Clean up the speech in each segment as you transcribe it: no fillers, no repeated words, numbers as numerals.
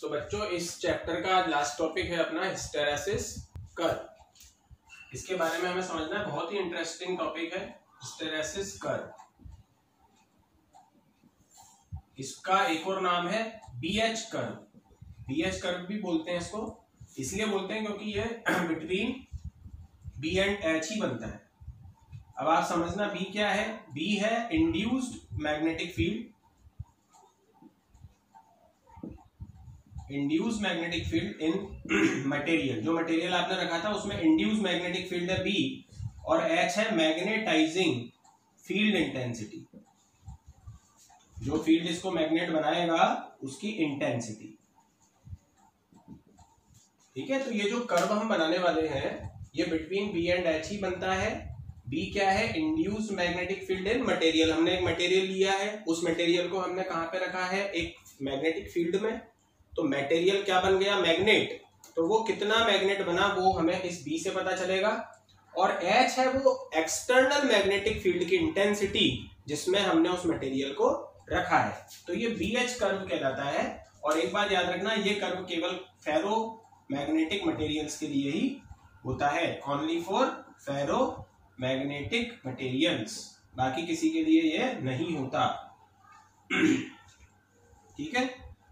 तो बच्चों इस चैप्टर का लास्ट टॉपिक है अपना हिस्टेरेसिस कर्व। इसके बारे में हमें समझना है, बहुत ही इंटरेस्टिंग टॉपिक है हिस्टेरेसिस कर्व। इसका एक और नाम है बीएच कर्व। बीएच कर्व भी बोलते हैं इसको, इसलिए बोलते हैं क्योंकि ये बिटवीन बी एंड एच ही बनता है। अब आप समझना बी क्या है। बी है induced magnetic field. Induced magnetic field इन मटेरियल, जो मटेरियल आपने रखा था उसमें इंड्यूस्ड मैग्नेटिक फील्ड है बी, और एच है मैग्नेटाइजिंग फील्ड इंटेंसिटी। जो फील्ड इसको मैग्नेट बनाएगा उसकी इंटेंसिटी। ठीक है, तो ये जो कर्व हम बनाने वाले हैं ये बिटवीन बी एंड एच ही बनता है। बी क्या है, इंड्यूस्ड मैग्नेटिक फील्ड इन मटेरियल। हमने एक मटेरियल लिया है, उस मटेरियल को हमने कहां पे रखा है, एक मैग्नेटिक फील्ड में। तो मटेरियल क्या बन गया, मैग्नेट। तो वो कितना मैग्नेट बना वो हमें इस बी से पता चलेगा। और एच है वो एक्सटर्नल मैग्नेटिक फील्ड की इंटेंसिटी जिसमें हमने उस मटेरियल को रखा है। तो ये बीएच कर्व कहलाता है। और एक बात याद रखना, ये कर्व केवल फेरो मैग्नेटिक मटेरियल्स के लिए ही होता है, only for ferromagnetic materials, बाकी किसी के लिए ये नहीं होता। ठीक है,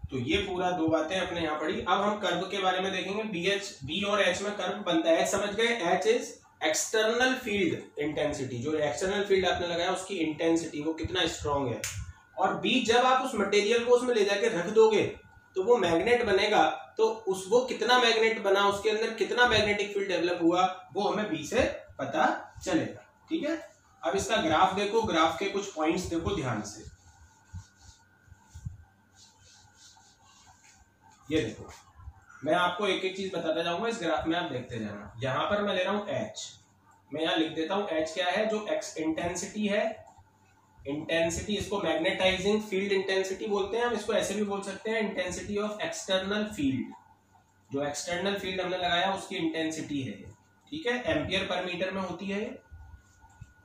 तो ये पूरा दो बातें अपने यहाँ पढ़ी। अब हम कर्व के बारे में देखेंगे। बी और एच में कर्व बनता है, समझ गए। H is external field intensity, जो एक्सटर्नल फील्ड आपने लगाया उसकी इंटेंसिटी, वो कितना स्ट्रॉन्ग है। और बी जब आप उस मटेरियल को उसमें ले जाके रख दोगे तो वो मैग्नेट बनेगा। तो वो कितना मैग्नेट बना, उसके अंदर कितना मैग्नेटिक फील्ड डेवलप हुआ, वो हमें बी से पता चलेगा। ठीक है, अब इसका ग्राफ देखो, ग्राफ के कुछ पॉइंट्स देखो ध्यान से। ये देखो, मैं आपको एक एक चीज बताता जाऊंगा, इस ग्राफ में आप देखते जाना। यहां पर मैं ले रहा हूं एच, मैं यहां लिख देता हूं एच क्या है, जो एक्स इंटेंसिटी है। इंटेंसिटी, इसको मैग्नेटाइजिंग फील्ड इंटेंसिटी बोलते हैं। हम इसको ऐसे भी बोल सकते हैं, इंटेंसिटी ऑफ एक्सटर्नल फील्ड। जो एक्सटर्नल फील्ड हमने लगाया उसकी इंटेंसिटी है। ठीक है, एम्पियर पर मीटर में होती है।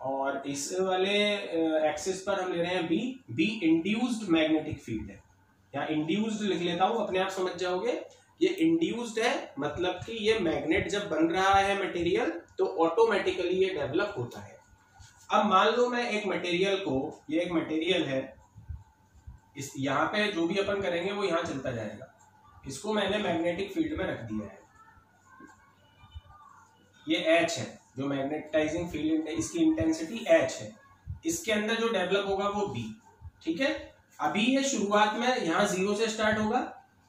और इस वाले एक्सिस पर हम ले रहे हैं B. B induced magnetic field है, यहाँ इंड्यूस्ड लिख लेता हूं, अपने आप समझ जाओगे। ये इंड्यूस्ड है, मतलब कि ये मैग्नेट जब बन रहा है मटेरियल तो ऑटोमेटिकली ये डेवलप होता है। अब मान लो मैं एक मटेरियल को, ये एक मटेरियल है, इस यहाँ पे जो भी अपन करेंगे वो यहाँ चलता जाएगा। इसको मैंने मैग्नेटिक फील्ड में रख दिया है। ये एच है, जो मैग्नेटाइजिंग फील्ड, इसकी इंटेंसिटी एच है। इसके अंदर जो डेवलप होगा वो बी। ठीक है, अभी ये शुरुआत में यहाँ जीरो से स्टार्ट होगा,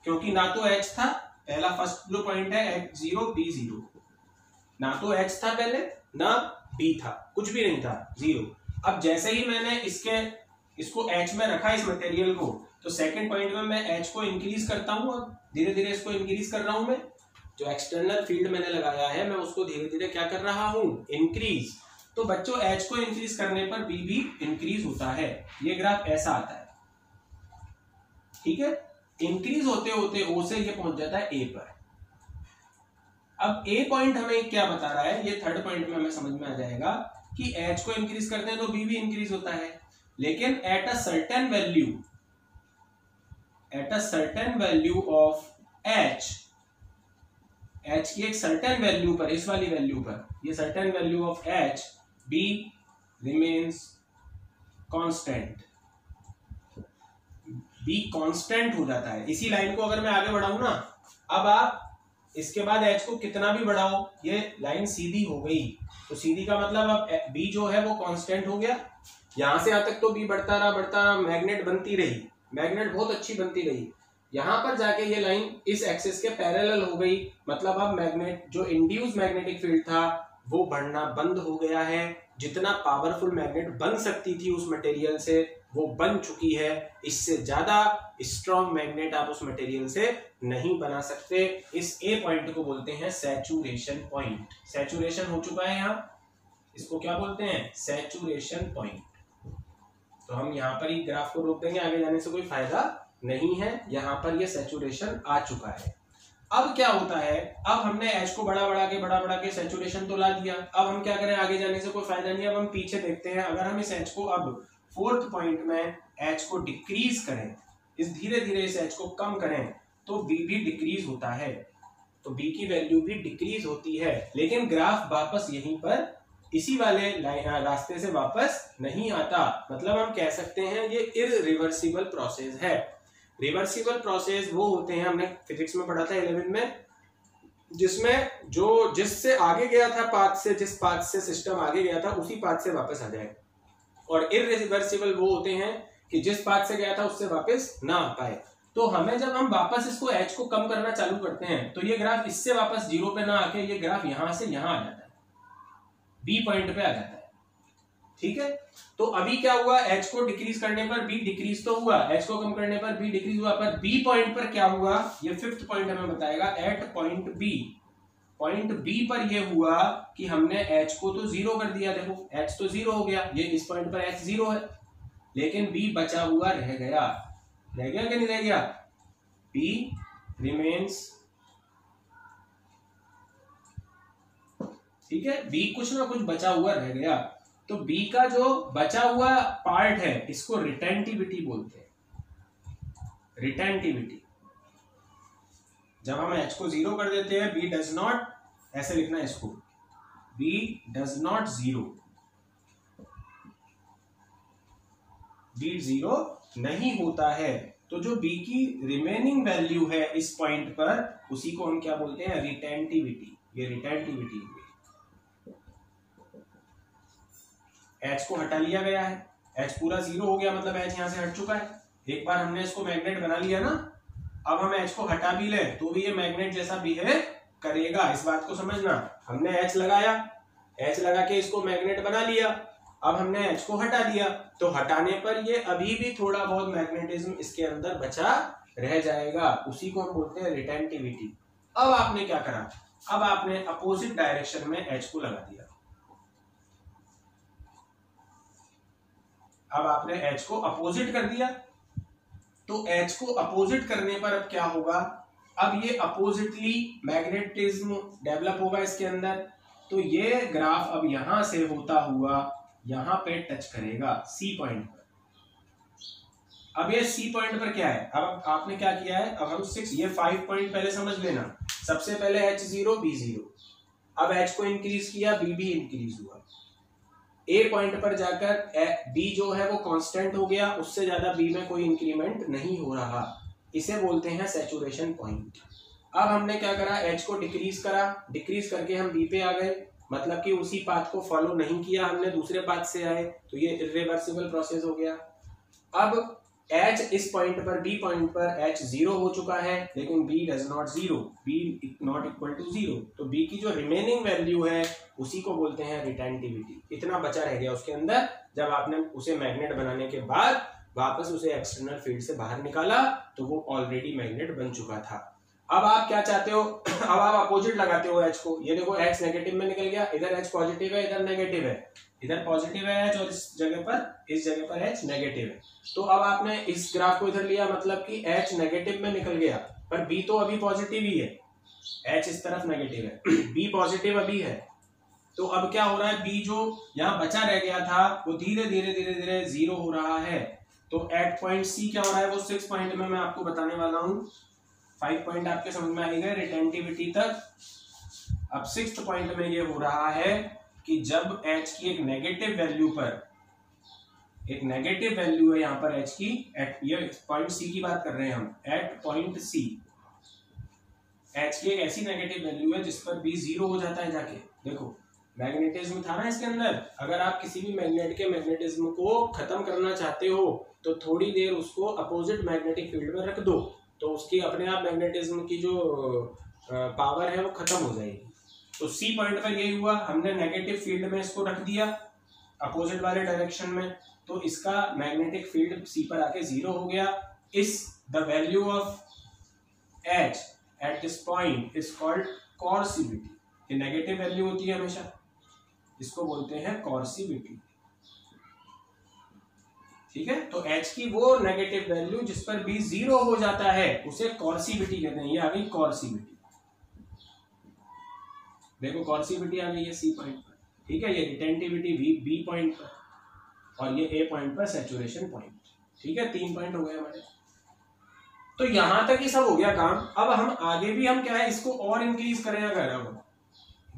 क्योंकि ना तो एच था, पहला फर्स्ट जो पॉइंट है एच जीरो बी जीरो, ना तो एच था पहले ना बी था, कुछ भी नहीं था, जीरो। अब जैसे ही मैंने इसको एच में रखा इस मटेरियल को, तो सेकंड पॉइंट में मैं एच को इंक्रीज करता हूं। अब धीरे धीरे इसको इंक्रीज कर रहा हूं मैं। जो एक्सटर्नल फील्ड मैंने लगाया है मैं उसको धीरे धीरे क्या कर रहा हूं, इंक्रीज। तो बच्चों एच को इंक्रीज करने पर बी भी इंक्रीज होता है। ये ग्राफ ऐसा आता है। ठीक है, इंक्रीज होते होते ओ से ये पहुंच जाता है ए पर। अब ए पॉइंट हमें क्या बता रहा है, ये थर्ड पॉइंट में हमें समझ में आ जाएगा कि एच को इंक्रीज करते हैं तो बी भी इंक्रीज होता है। लेकिन at a certain value of H, H की एक सर्टेन वैल्यू पर, इस वाली वैल्यू पर, ये certain value of H, B remains constant. B constant हो जाता है। इसी लाइन को अगर मैं आगे बढ़ाऊं ना, अब आप इसके बाद एच को कितना भी बढ़ाओ, ये लाइन सीधी हो गई। तो सीधी का मतलब अब बी जो है वो कांस्टेंट हो गया। यहां से यहां तक तो बी बढ़ता रहा, मैग्नेट बनती रही, मैग्नेट बहुत अच्छी बनती रही। यहां पर जाके ये लाइन इस एक्सिस के पैरेलल हो गई, मतलब अब मैग्नेट, जो इंड्यूस मैग्नेटिक फील्ड था वो बढ़ना बंद हो गया है। जितना पावरफुल मैग्नेट बन सकती थी उस मटेरियल से वो बन चुकी है। इससे ज्यादा स्ट्रॉन्ग मैग्नेट आप उस मटेरियल से नहीं बना सकते। इस ए पॉइंट को बोलते हैं सैचुरेशन पॉइंट। सैचुरेशन हो चुका है यहाँ, इसको क्या बोलते हैं, सैचुरेशन पॉइंट। तो हम यहाँ पर ही ग्राफ को रोक देंगे, आगे जाने से कोई फायदा नहीं है। यहाँ पर ये सैचुरेशन आ चुका है। अब क्या होता है, अब हमने एच को बढ़ा के सैचुरेशन तो ला दिया। अब हम क्या करें, आगे जाने से कोई फायदा नहीं। अब हम पीछे देखते हैं, अगर हम इस एच को अब फोर्थ पॉइंट में एच को डिक्रीज करें, इस धीरे धीरे इस एच को कम करें, तो बी भी डिक्रीज होता है, तो बी की वैल्यू भी डिक्रीज होती है, लेकिन ग्राफ वापस यहीं पर इसी वाले रास्ते से वापस नहीं आता। मतलब हम कह सकते हैं ये इररिवर्सिबल प्रोसेस है। रिवर्सिबल प्रोसेस वो होते हैं, हमने फिजिक्स में पढ़ा था 11 में, जिसमें जो जिससे आगे गया था पाथ से, जिस पाथ से सिस्टम आगे गया था उसी पाथ से वापस आ जाए। और इररिवर्सिबल वो होते हैं कि जिस पाथ से गया था उससे वापस ना आ पाए। तो हमें जब हम वापस इसको एच को कम करना चालू करते हैं तो ये ग्राफ इससे वापस जीरो पे ना आके ये ग्राफ यहां से यहां आ जाता है, बी पॉइंट पे आ जाता है। ठीक है, तो अभी क्या हुआ, एच को डिक्रीज करने पर बी डिक्रीज तो हुआ, एच को कम करने पर बी डिक्रीज हुआ, पर बी पॉइंट पर क्या हुआ ये फिफ्थ पॉइंट हमें बताएगा। एट पॉइंट बी पर ये हुआ कि हमने एच को तो जीरो कर दिया, देखो एच तो जीरो हो गया, ये इस पॉइंट पर एच जीरो है, लेकिन बी बचा हुआ रह गया कि नहीं रह गया, बी रिमेन्स, ठीक है, बी कुछ ना कुछ बचा हुआ रह गया। तो बी का जो बचा हुआ पार्ट है इसको रिटेंटिविटी बोलते हैं। रिटेंटिविटी, जब हम एच को जीरो कर देते हैं, बी डज नॉट, ऐसे लिखना है इसको, B does not zero, B zero नहीं होता है, तो जो बी की रिमेनिंग वैल्यू है इस पॉइंट पर उसी को हम क्या बोलते हैं, रिटेंटिविटी। ये रिटेंटिविटी हुई। एच को हटा लिया गया है, एच पूरा जीरो हो गया, मतलब एच यहां से हट चुका है। एक बार हमने इसको मैग्नेट बना लिया ना, अब हम एच को हटा भी ले तो भी ये मैग्नेट जैसा बिहेव करेगा, इस बात को समझना। हमने एच लगाया, एच लगा के इसको मैग्नेट बना लिया, अब हमने एच को हटा दिया, तो हटाने पर ये अभी भी थोड़ा बहुत मैग्नेटिज्म इसके अंदर बचा रह जाएगा, उसी को हम बोलते हैं रिटेंटिविटी। अब आपने क्या करा, अब आपने अपोजिट डायरेक्शन में एच को लगा दिया, अब आपने एच को अपोजिट कर दिया, तो एच को अपोजिट करने पर अब क्या होगा, अब ये अपोजिटली मैग्नेटिज्म डेवलप होगा इसके अंदर, तो ये ग्राफ अब यहां से होता हुआ यहां पे टच करेगा सी पॉइंट पर। अब ये सी पॉइंट पर क्या है, अब आपने क्या किया है, अब हम 6, ये 5 पॉइंट पहले समझ लेना। सबसे पहले एच जीरो बी जीरो, अब एच को इंक्रीज किया, बी भी इंक्रीज हुआ, ए पॉइंट पर जाकर बी जो है वो कांस्टेंट हो गया, उससे ज्यादा बी में कोई इंक्रीमेंट नहीं हो रहा, इसे बोलते हैं सैचुरेशन पॉइंट। अब हमने क्या करा, एच को डिक्रीज करा, डिक्रीज करके हम बी पे आ गए, मतलब कि उसी पाथ को फॉलो नहीं किया हमने, दूसरे पाथ से आए, तो ये इरिवर्सिबल प्रोसेस हो गया। अब एच इस पॉइंट पर, बी पॉइंट पर एच जीरो हो चुका है, लेकिन B does not zero, B not equal to zero, तो बी की जो रिमेनिंग वैल्यू है उसी को बोलते हैं रिटेंटिविटी। इतना बचा रह गया उसके अंदर, जब आपने उसे मैग्नेट बनाने के बाद वापस उसे एक्सटर्नल फील्ड से बाहर निकाला तो वो ऑलरेडी मैग्नेट बन चुका था। अब आप क्या चाहते हो, अब आप अपोजिट लगाते हो एच को, ये देखो एच नेगेटिव में निकल गया, इधर एच पॉजिटिव है, इधर नेगेटिव है, इधर पॉजिटिव है एच और इस जगह पर एच नेगेटिव है। तो अब आपने इस ग्राफ को इधर लिया, मतलब कि एच नेगेटिव में निकल गया, पर बी तो अभी पॉजिटिव ही है, एच इस तरफ नेगेटिव है, बी पॉजिटिव अभी है। तो अब क्या हो रहा है, बी जो यहाँ बचा रह गया था वो धीरे धीरे जीरो हो रहा है। तो एट पॉइंट सी क्या हो रहा है, वो 6 पॉइंट में मैं आपको बताने वाला हूँ। 5 पॉइंट आपके समझ में आ गए रिटेंटिविटी तक। अब 6th पॉइंट में ये हो रहा है कि जब एच की एक नेगेटिव वैल्यू पर, एक नेगेटिव वैल्यू है यहाँ पर एच की, एट ये पॉइंट सी की बात कर रहे हैं हम, एट पॉइंट सी एच की एक ऐसी नेगेटिव वैल्यू है जिस पर बी जीरो हो जाता है जाके। देखो मैग्नेटिज्म था ना इसके अंदर, अगर आप किसी भी मैग्नेट के मैग्नेटिज्म को खत्म करना चाहते हो तो थोड़ी देर उसको अपोजिट मैग्नेटिक फील्ड में रख दो, तो उसकी अपने आप मैग्नेटिज्म की जो पावर है वो खत्म हो जाएगी। तो सी पॉइंट पर यही हुआ, हमने नेगेटिव फील्ड में इसको रख दिया अपोजिट वाले डायरेक्शन में, तो इसका मैग्नेटिक फील्ड सी पर आके जीरो हो गया। इस the value of H at this point is called coercivity. ये नेगेटिव वैल्यू होती है हमेशा, इसको बोलते हैं कॉर्सिविटी। ठीक है, तो एच की वो नेगेटिव वैल्यू जिस पर बी जीरो हो जाता है उसे कॉर्सिविटी कहते हैं। ये आ गई कॉर्सिविटी, देखो कॉर्सिविटी आ गई है सी पॉइंट पर। ठीक है, ये रिटेंटिविटी बी पॉइंट पर और ये ए पॉइंट पर सैचुरेशन पॉइंट। ठीक है, 3 पॉइंट हो गए हमारे। तो यहां तक ही सब हो गया काम। अब हम आगे भी हम क्या है इसको और इंक्रीज करें अगर अब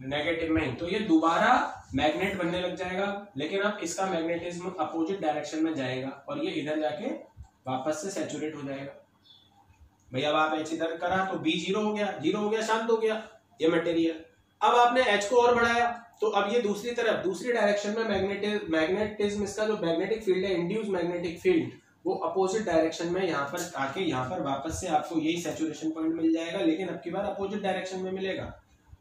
नेगेटिव में, तो ये दोबारा मैग्नेट बनने लग जाएगा, लेकिन अब इसका मैग्नेटिज्म अपोजिट डायरेक्शन में जाएगा और ये इधर जाके वापस से सैचुरेट हो जाएगा। भैया अब आप एच इधर करा तो बी जीरो हो गया, शांत हो गया ये मटेरियल। अब आपने एच को और बढ़ाया तो अब ये दूसरी तरफ दूसरी डायरेक्शन में मैग्नेटिज्म इसका जो मैग्नेटिक फील्ड है, इंड्यूस मैग्नेटिक फील्ड, वो अपोजिट डायरेक्शन में यहाँ पर आके यहाँ पर वापस से आपको यही सैचुरेशन पॉइंट मिल जाएगा, लेकिन अब की बार अपोजिट डायरेक्शन में मिलेगा।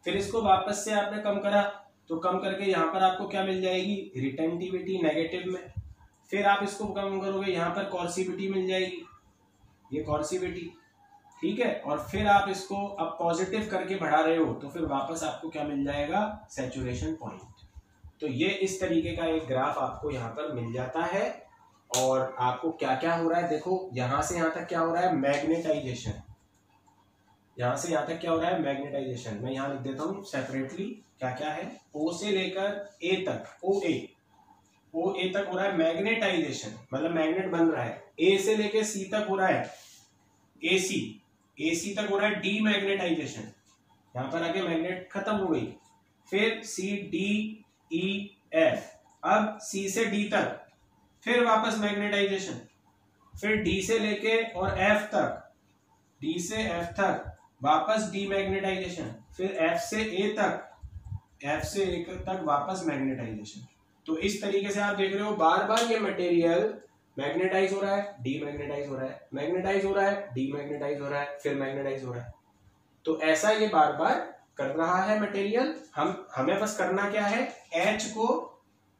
फिर इसको वापस से आपने कम करा तो कम करके यहाँ पर आपको क्या मिल जाएगी, रिटेंटिविटी नेगेटिव में। फिर आप इसको कम करोगे यहाँ पर कॉर्सिविटी मिल जाएगी, ये कॉर्सिविटी, ठीक है। और फिर आप इसको अब पॉजिटिव करके बढ़ा रहे हो तो फिर वापस आपको क्या मिल जाएगा, सैचुरेशन पॉइंट। तो ये इस तरीके का एक ग्राफ आपको यहाँ पर मिल जाता है। और आपको क्या क्या हो रहा है, देखो यहां से यहां तक क्या हो रहा है, मैग्नेटाइजेशन। यहां से यहां तक क्या हो रहा है, मैग्नेटाइजेशन। मैं यहां लिख देता हूं सेपरेटली क्या क्या है। ओ से लेकर ए तक, ओ ए तक हो रहा है मैग्नेटाइजेशन, मतलब मैग्नेट बन रहा है। ए से लेकर सी तक हो रहा है एसी तक हो रहा है डीमैग्नेटाइजेशन, यहां पर आके मैग्नेट खत्म हो गई। फिर सी डी ई एफ, अब सी से डी तक फिर वापस मैग्नेटाइजेशन, फिर डी से लेके और एफ तक, डी से एफ तक वापस डीमैग्नेटाइजेशन, फिर एफ से ए तक वापस मैग्नेटाइजेशन। तो इस तरीके से आप देख रहे हो बार बार ये मटेरियल मैग्नेटाइज हो रहा है, डीमैग्नेटाइज हो रहा है, मैग्नेटाइज हो रहा है, डीमैग्नेटाइज हो रहा है, फिर मैग्नेटाइज हो रहा है। तो ऐसा ये बार बार कर रहा है मटेरियल। हमें बस करना क्या है, एच को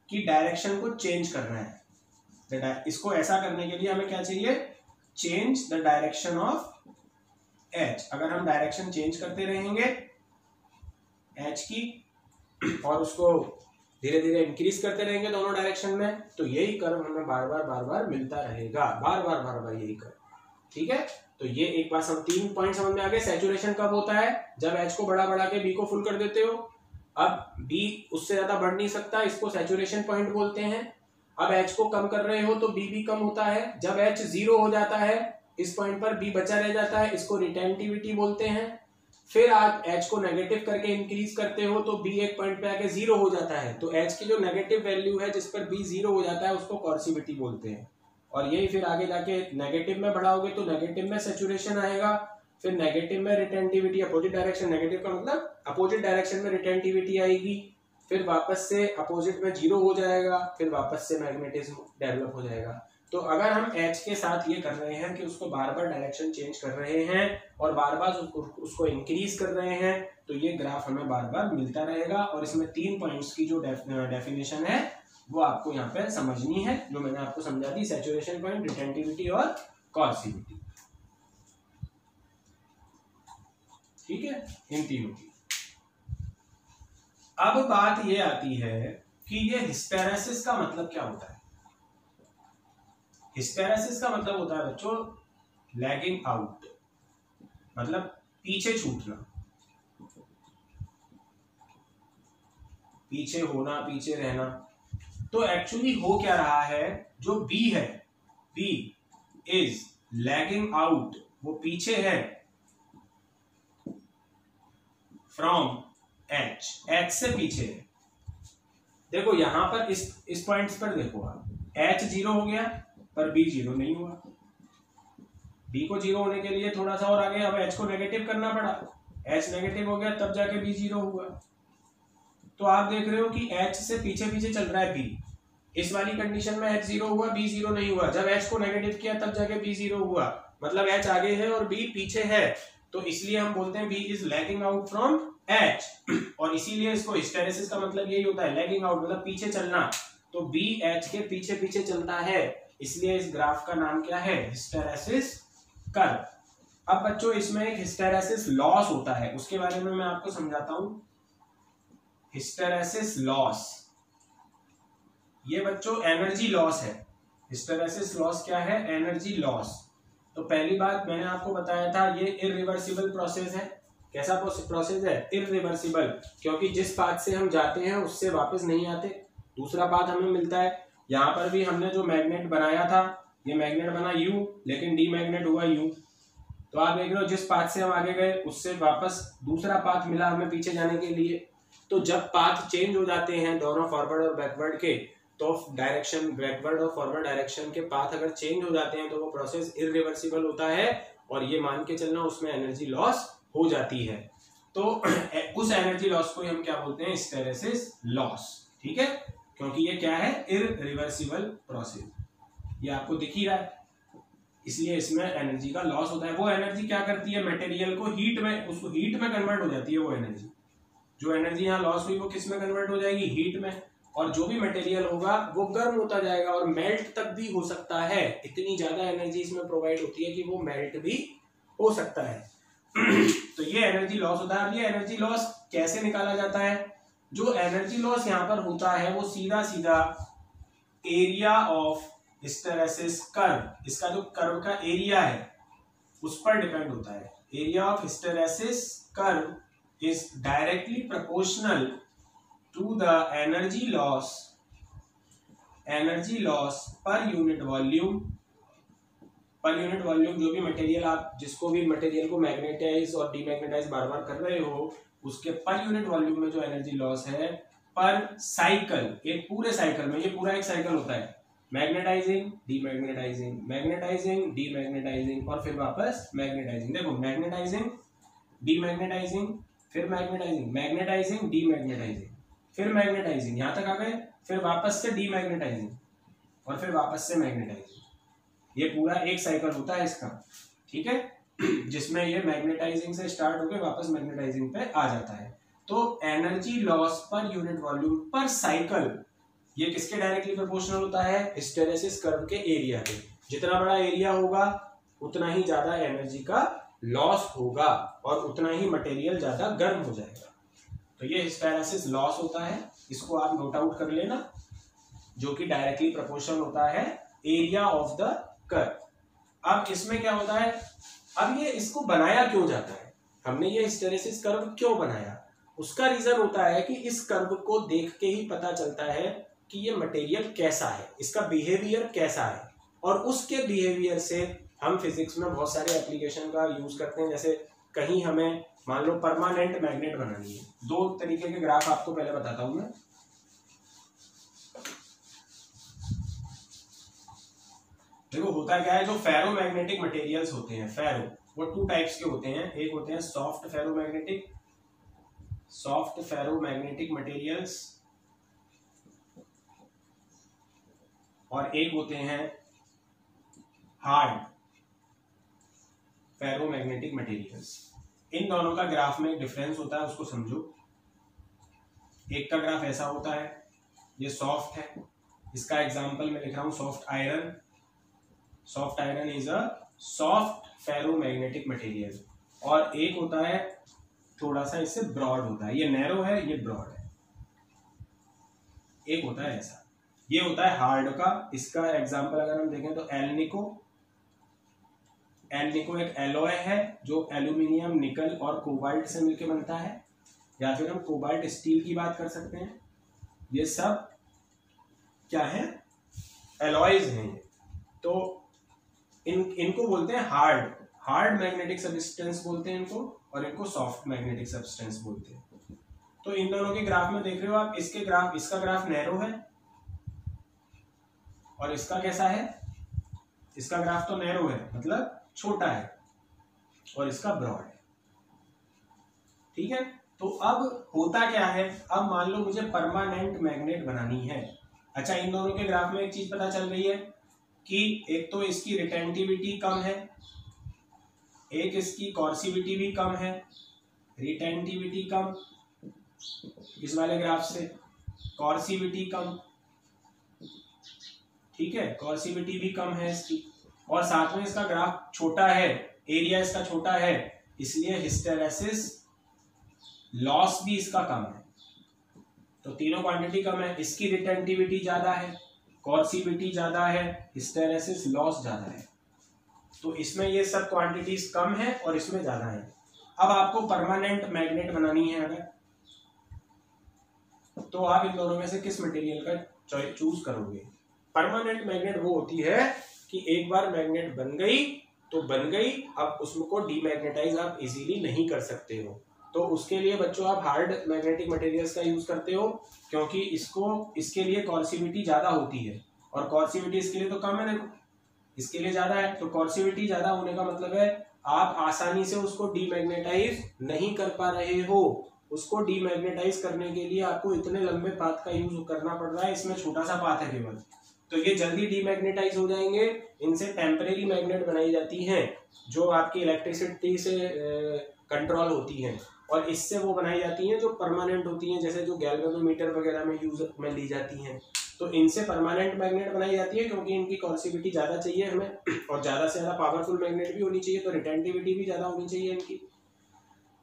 की डायरेक्शन को चेंज करना है। इसको ऐसा करने के लिए हमें क्या चाहिए, change the direction of H. अगर हम डायरेक्शन चेंज करते रहेंगे एच की और उसको धीरे धीरे इंक्रीज करते रहेंगे दोनों डायरेक्शन में, तो यही कर्व हमें बार बार मिलता रहेगा, बार बार यही कर्व, ठीक है। तो ये एक बार हम 3 पॉइंट समझ में आ गए। सैचुरेशन कब होता है, जब एच को बढ़ा के बी को फुल कर देते हो। अब बी उससे ज्यादा बढ़ नहीं सकता, इसको सैचुरेशन पॉइंट बोलते हैं। अब एच को कम कर रहे हो तो बी भी कम होता है। जब एच 0 हो जाता है इस पॉइंट पर बी बचा रह जाता है, इसको रिटेंटिविटी बोलते हैं। फिर आप एच को नेगेटिव करके इंक्रीज करते हो तो बी एक पॉइंट पे आके 0 हो जाता है, तो एच की जो नेगेटिव वैल्यू है जिस पर बी 0 हो जाता है उसको कॉर्सिविटी बोलते हैं। और यही फिर आगे जाके नेगेटिव में बढ़ाओगे तो नेगेटिव में सैचुरेशन आएगा, फिर नेगेटिव में रिटेंटिविटी, अपोजिट डायरेक्शन, नेगेटिव का मतलब अपोजिट डायरेक्शन में रिटेंटिविटी आएगी, फिर वापस से अपोजिट में 0 हो जाएगा, फिर वापस से मैग्नेटिज्म डेवलप हो जाएगा। तो अगर हम एच के साथ ये कर रहे हैं कि उसको बार बार डायरेक्शन चेंज कर रहे हैं और बार बार उसको इंक्रीज कर रहे हैं, तो ये ग्राफ हमें बार बार मिलता रहेगा। और इसमें 3 पॉइंट्स की जो डेफिनेशन है वो आपको यहाँ पे समझनी है, जो मैंने आपको समझा दी, सैचुरेशन पॉइंट, रिटेंटिविटी और कॉर्सिविटी, ठीक है, इन तीनों की। अब बात ये आती है कि ये हिस्टेरेसिस का मतलब क्या होता है। हिस्टेरेसिस का मतलब होता है बच्चों लैगिंग आउट, मतलब पीछे छूटना, पीछे होना, पीछे रहना। तो एक्चुअली हो क्या रहा है, जो बी है, बी इज लैगिंग आउट, वो पीछे है फ्रॉम एच, एच से पीछे है। देखो यहां पर इस पॉइंट्स पर देखो आप, एच 0 हो गया पर बी 0 नहीं हुआ। बी को 0 होने के लिए थोड़ा सा और आगे अब एच को नेगेटिव करना पड़ा, एच नेगेटिव हो गया तब जाके बी 0 हुआ। तो आप देख रहे हो कि एच से पीछे पीछे चल रहा है बी। इस वाली कंडीशन में एच 0 हुआ, बी 0 नहीं हुआ। जब एच को नेगेटिव किया तब जाके बी 0 हुआ, मतलब एच आगे है और बी पीछे है, तो इसलिए हम बोलते हैं B is lagging out from H. और इसीलिए इसको हिस्टेरेसिस का मतलब यही होता है, लैगिंग आउट मतलब पीछे चलना। तो बी एच के पीछे पीछे चलता है, इसलिए इस ग्राफ का नाम क्या है, हिस्टेरेसिस कर्व। अब बच्चों इसमें एक हिस्टेरेसिस लॉस होता है, उसके बारे में मैं आपको समझाता हूं। हिस्टेरेसिस लॉस, ये बच्चों एनर्जी लॉस है। हिस्टेरेसिस लॉस क्या है, एनर्जी लॉस। तो पहली बात मैंने आपको बताया था, ये इरिवर्सिबल प्रोसेस है। कैसा प्रोसेस है, इरिवर्सिबल, क्योंकि जिस पाथ से हम जाते हैं उससे वापस नहीं आते, दूसरा पाथ हमें मिलता है। यहां पर भी हमने जो मैग्नेट बनाया था, ये मैग्नेट बना यू, लेकिन डी मैग्नेट हुआ यू, तो आप देख रहे हो जिस पाथ से हम आगे गए उससे वापस दूसरा पाथ मिला हमें पीछे जाने के लिए। तो जब पाथ चेंज हो जाते हैं दोनों फॉरवर्ड और बैकवर्ड के, तो डायरेक्शन बैकवर्ड और फॉरवर्ड डायरेक्शन के पाथ अगर चेंज हो जाते हैं तो वो प्रोसेस इरिवर्सिबल होता है और ये मान के चलना उसमें एनर्जी लॉस हो जाती है। तो उस एनर्जी लॉस को हम क्या बोलते हैं, हिस्टेरेसिस लॉस। ठीक है, क्योंकि ये क्या है, इरिवर्सिबल प्रोसेस, ये आपको दिख ही रहा है, इसलिए इसमें एनर्जी का लॉस होता है। वो एनर्जी क्या करती है, मटेरियल को हीट में, उसको हीट में कन्वर्ट हो जाती है। वो एनर्जी, जो एनर्जी यहाँ लॉस हुई वो किस में कन्वर्ट हो जाएगी, हीट में, और जो भी मटेरियल होगा वो गर्म होता जाएगा और मेल्ट तक भी हो सकता है। इतनी ज्यादा एनर्जी इसमें प्रोवाइड होती है कि वो मेल्ट भी हो सकता है। तो ये एनर्जी लॉस होता है। अब ये एनर्जी लॉस कैसे निकाला जाता है, जो एनर्जी लॉस यहाँ पर होता है वो सीधा सीधा एरिया ऑफ हिस्टेरेसिस कर्व, इसका जो कर्व का एरिया है उस पर डिपेंड होता है। Area of hysteresis curve is directly proportional to the energy loss per unit volume. Per unit volume, जो भी मटेरियल आप, जिसको भी मटेरियल को मैग्नेटाइज और डीमैग्नेटाइज बार बार कर रहे हो, उसके पर यूनिट वॉल्यूम में जो एनर्जी लॉस है पर साइकिल, एक पूरे साइकिल में, ये पूरा एक साइकिल होता है, मैग्नेटाइजिंग डीमैग्नेटाइजिंग, मैग्नेटाइजिंग डीमैग्नेटाइजिंग और फिर वापस मैग्नेटाइजिंग। देखो, मैग्नेटाइजिंग डीमैग्नेटाइजिंग, फिर मैग्नेटाइजिंग, मैग्नेटाइजिंग डीमैग्नेटाइजिंग, फिर मैग्नेटाइजिंग, यहां तक आ गए, फिर वापस से डीमैग्नेटाइजिंग और फिर वापस से मैग्नेटाइजिंग। ये पूरा एक साइकिल होता है इसका। ठीक है, जिसमें ये मैग्नेटाइजिंग से स्टार्ट होकर वापस मैग्नेटाइजिंग पे आ जाता है। तो energy loss per unit volume पर साइकिल, ये किसके डायरेक्टली प्रोपोर्शनल होता है, हिस्टेरेसिस कर्व के एरिया के। जितना बड़ा एरिया होगा उतना ही ज्यादा एनर्जी का लॉस होगा और उतना ही मटेरियल ज्यादा गर्म हो जाएगा। तो ये हिस्टेरेसिस लॉस होता है, इसको आप नोट आउट कर लेना, जो कि डायरेक्टली प्रोपोर्शनल होता है एरिया ऑफ द कर्व। अब इसमें क्या होता है, अब ये इसको बनाया क्यों जाता है, हमने ये हिस्टेरेसिस कर्व क्यों बनाया, उसका रीजन होता है कि इस कर्व को देख के ही पता चलता है कि ये मटेरियल कैसा है, इसका बिहेवियर कैसा है, और उसके बिहेवियर से हम फिजिक्स में बहुत सारे एप्लीकेशन का यूज करते हैं। जैसे कहीं हमें मान लो परमानेंट मैग्नेट बनानी है, दो तरीके के ग्राफ आपको पहले बताता हूं मैं। देखो होता क्या है, जो फेरोमैग्नेटिक मटेरियल्स होते हैं, फेरो, वो टू टाइप्स के होते हैं। एक होते हैं सॉफ्ट फेरोमैग्नेटिक मटेरियल्स और एक होते हैं हार्ड फेरोमैग्नेटिक मटेरियल्स। इन दोनों का ग्राफ में एक डिफरेंस होता है, उसको समझो। एक का ग्राफ ऐसा होता है, ये सॉफ्ट है, इसका एग्जांपल मैं लिख रहा हूं soft iron. Soft iron is a soft ferromagnetic material. और एक होता है थोड़ा सा इससे ब्रॉड होता है, ये नैरो है, ये ब्रॉड है। एक होता है ऐसा, ये होता है हार्ड का। इसका एग्जांपल अगर हम देखें तो एल्निको एक एलॉय है जो एल्यूमिनियम, निकल और कोबाल्ट से मिलकर बनता है, या फिर हम कोबाल्ट स्टील की बात कर सकते हैं। ये सब क्या है, एलॉयज हैं। तो इनको बोलते हैं हार्ड मैग्नेटिक सब्सटेंस बोलते हैं इनको, और इनको सॉफ्ट मैग्नेटिक सब्सटेंस बोलते हैं। तो इन दोनों के ग्राफ में देख रहे हो आप, इसका ग्राफ नैरो है और इसका कैसा है, इसका ग्राफ तो नैरो है मतलब छोटा है, और इसका ब्रॉड है। ठीक है, तो अब होता क्या है, अब मान लो मुझे परमानेंट मैग्नेट बनानी है। अच्छा, इन दोनों के ग्राफ में एक चीज पता चल रही है कि एक तो इसकी रिटेंटिविटी कम है, एक इसकी कॉर्सिविटी भी कम है। रिटेंटिविटी कम इस वाले ग्राफ से, कॉर्सिविटी कम, ठीक है, कॉर्सिविटी भी कम है इसकी, और साथ में इसका ग्राफ छोटा है, एरिया इसका छोटा है, इसलिए हिस्टेरेसिस लॉस भी इसका कम है। तो तीनों क्वांटिटी कम है, इसकी रिटेंटिविटी ज्यादा है, कॉर्सिविटी ज्यादा है, हिस्टेरेसिस लॉस ज्यादा है। तो इसमें ये सब क्वांटिटीज कम है और इसमें ज्यादा है। अब आपको परमानेंट मैग्नेट बनानी है अगर, तो आप इन दोनों में से किस मटेरियल का चूज करोगे। परमानेंट मैग्नेट वो होती है कि एक बार मैग्नेट बन गई तो बन गई, अब उसको डीमैग्नेटाइज आप इजीली नहीं कर सकते हो। तो उसके लिए बच्चों आप हार्ड मैग्नेटिक मटेरियल्स का यूज करते हो, क्योंकि इसके लिए कॉर्सिविटी ज्यादा होती है, और कॉर्सिविटी इसके लिए तो कम है, इसके लिए ज्यादा है। तो कॉर्सिविटी ज्यादा होने का मतलब है आप आसानी से उसको डीमैग्नेटाइज नहीं कर पा रहे हो। उसको डीमैग्नेटाइज करने के लिए आपको इतने लंबे पाथ का यूज करना पड़ रहा है, इसमें छोटा सा पाथ है केवल, तो ये जल्दी डीमैग्नेटाइज हो जाएंगे। इनसे टेम्परेरी मैग्नेट बनाई जाती हैं जो आपकी इलेक्ट्रिसिटी से कंट्रोल होती हैं, और इससे वो बनाई जाती हैं जो परमानेंट होती हैं, जैसे जो गैल्वेनोमीटर वगैरह में यूज में ली जाती हैं। तो इनसे परमानेंट मैग्नेट बनाई जाती है, क्योंकि इनकी कॉर्सिविटी ज्यादा चाहिए हमें, और ज्यादा से ज्यादा पावरफुल मैग्नेट भी होनी चाहिए, तो रिटेंटिविटी भी ज्यादा होनी चाहिए इनकी,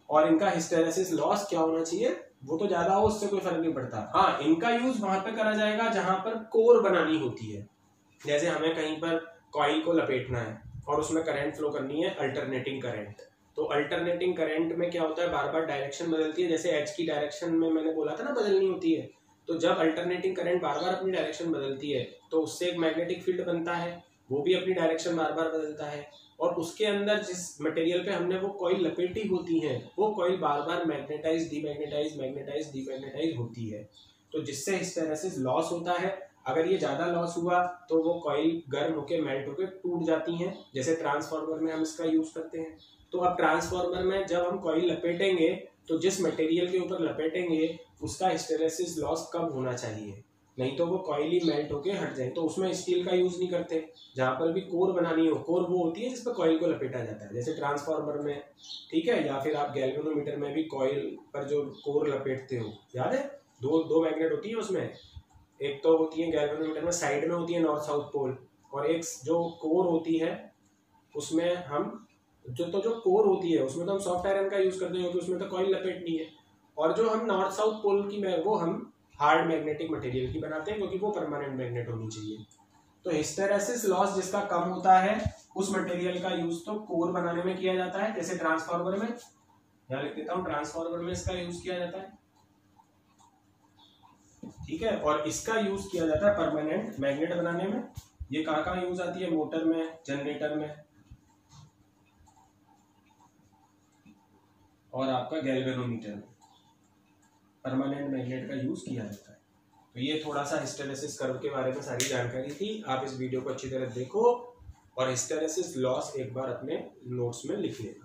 और इनका हिस्टेरेसिस लॉस क्या होना चाहिए, वो तो ज्यादा हो, उससे कोई फर्क नहीं पड़ता। हाँ, इनका यूज वहां पे करा जाएगा जहां पर कोर बनानी होती है, जैसे हमें कहीं पर कॉइल को लपेटना है और उसमें करंट फ्लो करनी है, अल्टरनेटिंग करंट। तो अल्टरनेटिंग करंट में क्या होता है, बार बार डायरेक्शन बदलती है, जैसे एच की डायरेक्शन में मैंने बोला था ना बदलनी होती है। तो जब अल्टरनेटिंग करंट बार बार अपनी डायरेक्शन बदलती है तो उससे एक मैग्नेटिक फील्ड बनता है, वो भी अपनी डायरेक्शन बार बार बदलता है, और उसके अंदर जिस मटेरियल पे हमने वो कॉइल लपेटी होती है, वो कॉइल बार बार मैग्नेटाइज डीमैग्नेटाइज मैग्नेटाइज डीमैग्नेटाइज होती है, तो जिससे हिस्टेरेसिस लॉस होता है। अगर ये ज्यादा लॉस हुआ तो वो कॉइल गर्म होके मेल्ट होके टूट जाती हैं, जैसे ट्रांसफार्मर में हम इसका यूज करते हैं। तो अब ट्रांसफार्मर में जब हम कॉइल लपेटेंगे तो जिस मटेरियल के ऊपर लपेटेंगे उसका हिस्टेरेसिस लॉस कम होना चाहिए, नहीं तो वो कॉइल ही मेल्ट होके हट जाए। तो उसमें स्टील का यूज नहीं करते, जहां पर भी कोर बनानी हो, कोर वो होती है जिस पर कॉइल को लपेटा जाता है, जैसे ट्रांसफार्मर में, ठीक है, या फिर आप गैल्वेनोमीटर में भी कॉइल पर जो कोर लपेटते हो, याद है, दो मैग्नेट होती है उसमें, एक तो होती है गैल्वेनोमीटर में साइड में होती है नॉर्थ साउथ पोल, और एक जो कोर होती है उसमें हम जो कोर होती है उसमें तो हम सॉफ्ट आयरन का यूज करते हैं, क्योंकि उसमें तो कॉइल लपेटनी है, और जो हम नॉर्थ साउथ पोल की वो हम हार्ड मैग्नेटिक मटेरियल की बनाते हैं, क्योंकि वो परमानेंट मैग्नेट होनी चाहिए। तो हिस्टेरेसिस लॉस जिसका कम होता है उस मटेरियल का यूज तो कोर बनाने में किया जाता है, जैसे ट्रांसफार्मर में, यहाँ लिख देता हूँ, ट्रांसफार्मर में इसका यूज किया जाता है, ठीक है, और इसका यूज किया जाता है परमानेंट मैग्नेट बनाने में। ये कहाँ यूज आती है, मोटर में, जनरेटर में, और आपका गैल्वेनोमीटर में परमानेंट मैग्नेट का यूज किया जाता है। तो ये थोड़ा सा हिस्टेरेसिस कर्व के बारे में सारी जानकारी थी, आप इस वीडियो को अच्छी तरह देखो और हिस्टेरेसिस लॉस एक बार अपने नोट्स में लिख लेना।